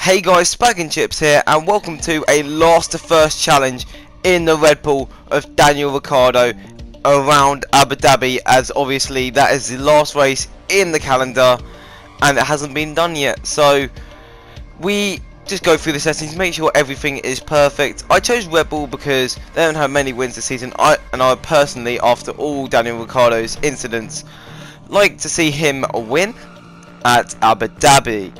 Hey guys, SpAgEgTi-ChIpS here, and welcome to a last to first challenge in the Red Bull of Daniel Ricciardo around Abu Dhabi, as obviously that is the last race in the calendar and it hasn't been done yet. So we just go through the settings, make sure everything is perfect. I chose Red Bull because they don't have many wins this season. I personally, after all Daniel Ricciardo's incidents, like to see him win at Abu Dhabi.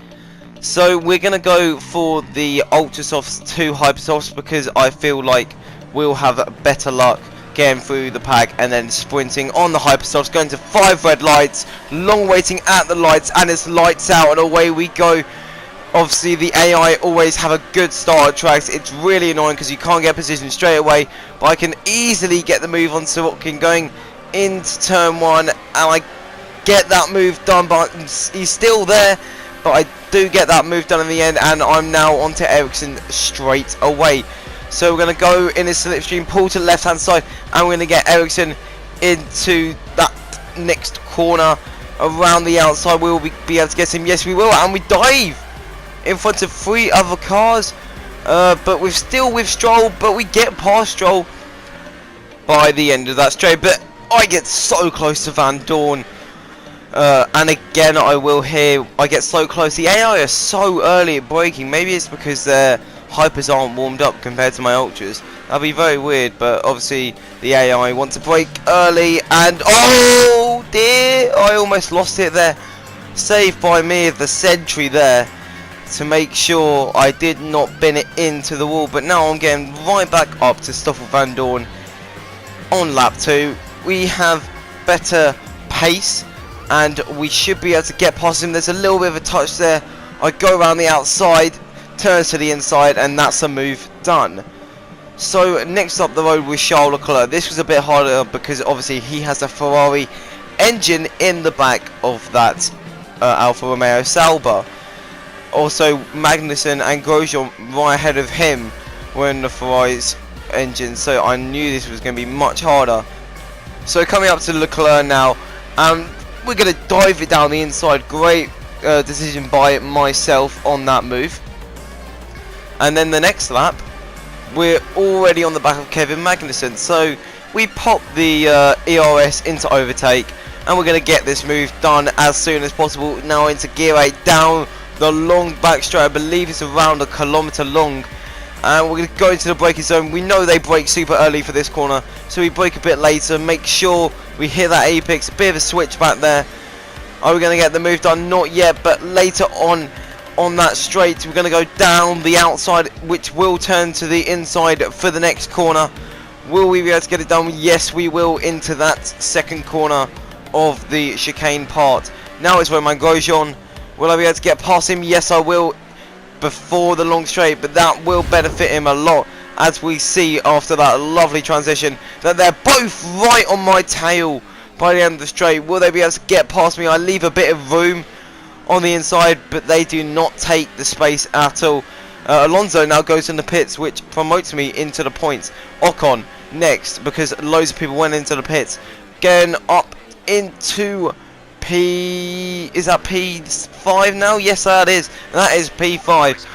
So we're going to go for the Ultra Softs to Hyper Softs because I feel like we'll have better luck getting through the pack and then sprinting on the Hyper Softs, going to 5 red lights, long waiting at the lights, and it's lights out and away we go. Obviously the AI always have a good start at tracks. It's really annoying because you can't get position straight away, but I can easily get the move on Sorokin going into turn 1 and I get that move done, but he's still there. But I do get that move done in the end, and I'm now onto Ericsson straight away. So we're going to go in his slipstream, pull to the left hand side, and we're going to get Ericsson into that next corner around the outside. We will be able to get him. Yes, we will, and we dive in front of 3 other cars. But we're still with Stroll, but we get past Stroll by the end of that straight. But I get so close to Van Dorn. And again I get so close. The AI are so early at braking. Maybe it's because their hypers aren't warmed up compared to my ultras. That'd be very weird, but obviously the AI want to brake early, and oh dear, I almost lost it there. Saved by me of the sentry there to make sure I did not bin it into the wall. But now I'm getting right back up to Stoffel Van Dorn on lap 2. We have better pace and we should be able to get past him. There's a little bit of a touch there. I go around the outside, turns to the inside, and that's a move done. So next up the road with Charles Leclerc. This was a bit harder because obviously he has a Ferrari engine in the back of that Alfa Romeo Sauber. Also Magnussen and Grosjean right ahead of him were in the Ferrari's engine, so I knew this was going to be much harder. So coming up to Leclerc now, we're going to dive it down the inside. Great decision by myself on that move. And then the next lap, we're already on the back of Kevin Magnussen. So we pop the ERS into overtake, and we're going to get this move done as soon as possible. Now into gear 8, down the long back straight. I believe it's around 1 kilometer long. And we're going to go into the braking zone. We know they brake super early for this corner, so we brake a bit later, make sure we hit that apex. A bit of a switch back there. Are we going to get the move done? Not yet, but later on that straight we're going to go down the outside, which will turn to the inside for the next corner. Will we be able to get it done? Yes, we will, into that second corner of the chicane part. Now it's Romain Grosjean. Will I be able to get past him? Yes, I will, before the long straight, but that will benefit him a lot, as we see after that lovely transition that they're both right on my tail by the end of the straight. Will they be able to get past me? I leave a bit of room on the inside, but they do not take the space at all. Alonso now goes in the pits, which promotes me into the points. Ocon next, because loads of people went into the pits. Getting up into is that P5 now? Yes, that is. That is P5.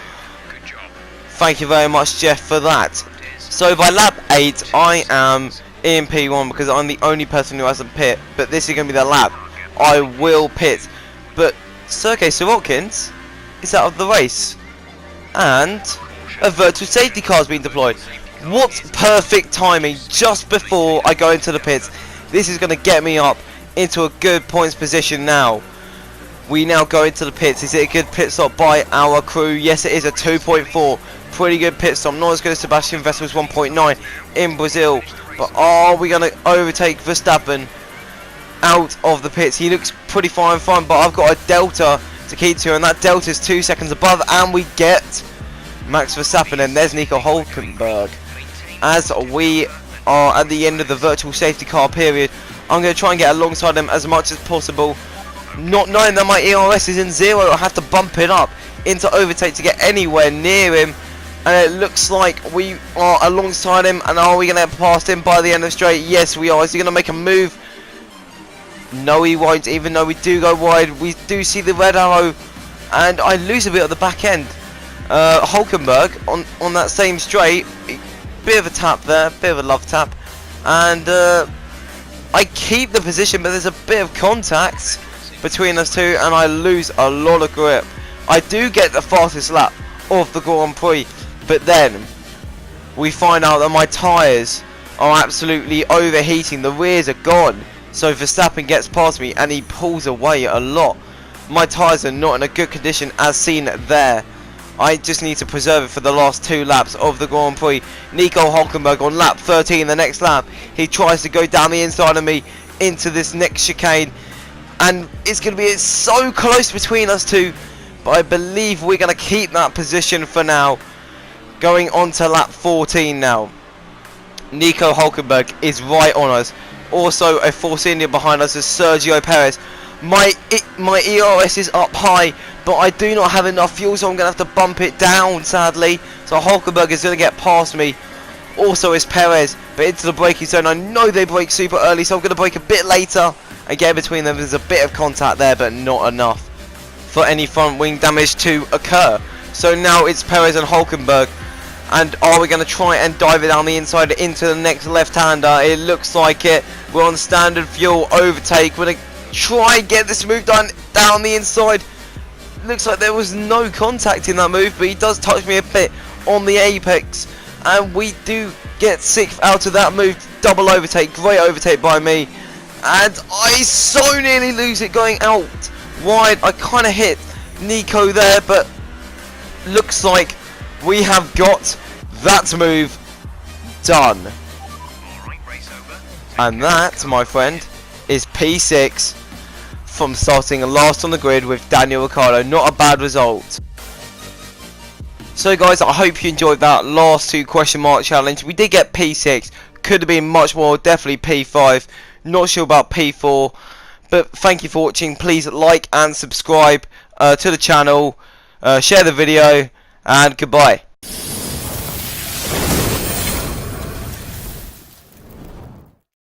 Thank you very much, Jeff, for that. So by lap 8, I am in P1 because I'm the only person who hasn't pit. But this is going to be the lap I will pit. But Sergei Sorokin is out of the race, and a virtual safety car has been deployed. What perfect timing just before I go into the pits. This is going to get me up into a good points position now. We now go into the pits. Is it a good pit stop by our crew? Yes, it is, a 2.4. Pretty good pit stop. Not as good as Sebastian Vettel's 1.9 in Brazil. But are we going to overtake Verstappen out of the pits? He looks pretty fine, but I've got a delta to keep to, and that delta is 2 seconds above, and we get Max Verstappen, and there's Nico Hülkenberg. As we are at the end of the virtual safety car period, I'm going to try and get alongside them as much as possible, not knowing that my ERS is in 0. I have to bump it up into overtake to get anywhere near him, and it looks like we are alongside him. And are we going to get past him by the end of the straight? Yes, we are. Is he going to make a move? No, he won't, even though we do go wide. We do see the red arrow, and I lose a bit at the back end. Hulkenberg on that same straight. Bit of a tap there, bit of a love tap, and I keep the position, but there's a bit of contact between us two, and I lose a lot of grip. I do get the fastest lap of the Grand Prix, but then we find out that my tyres are absolutely overheating. The rears are gone, so Verstappen gets past me and he pulls away a lot. My tyres are not in a good condition as seen there. I just need to preserve it for the last 2 laps of the Grand Prix. Nico Hulkenberg on lap 13, the next lap, he tries to go down the inside of me into this next chicane, and it's going to be so close between us two, but I believe we're going to keep that position for now. Going on to lap 14 now. Nico Hulkenberg is right on us. Also a Force India behind us is Sergio Perez. My ERS is up high, but I do not have enough fuel, so I'm going to have to bump it down, sadly. So Hulkenberg is going to get past me. Also is Perez, but into the braking zone. I know they brake super early, so I'm going to brake a bit later. Again, between them there's a bit of contact there, but not enough for any front wing damage to occur. So now it's Perez and Hulkenberg. And are we going to try and dive it down the inside into the next left-hander? It looks like it. We're on standard fuel overtake. We're going to try and get this move done down the inside. Looks like there was no contact in that move, but he does touch me a bit on the apex. And we do get 6th out of that move. Double overtake. Great overtake by me. And I so nearly lose it going out wide. I kind of hit Nico there, but looks like we have got that move done. And that, my friend, is P6 from starting last on the grid with Daniel Ricciardo. Not a bad result. So guys, I hope you enjoyed that last 2 question mark challenge. We did get P6. Could have been much more. Definitely P5. Not sure about P4. But thank you for watching. Please like and subscribe to the channel. Share the video. And goodbye.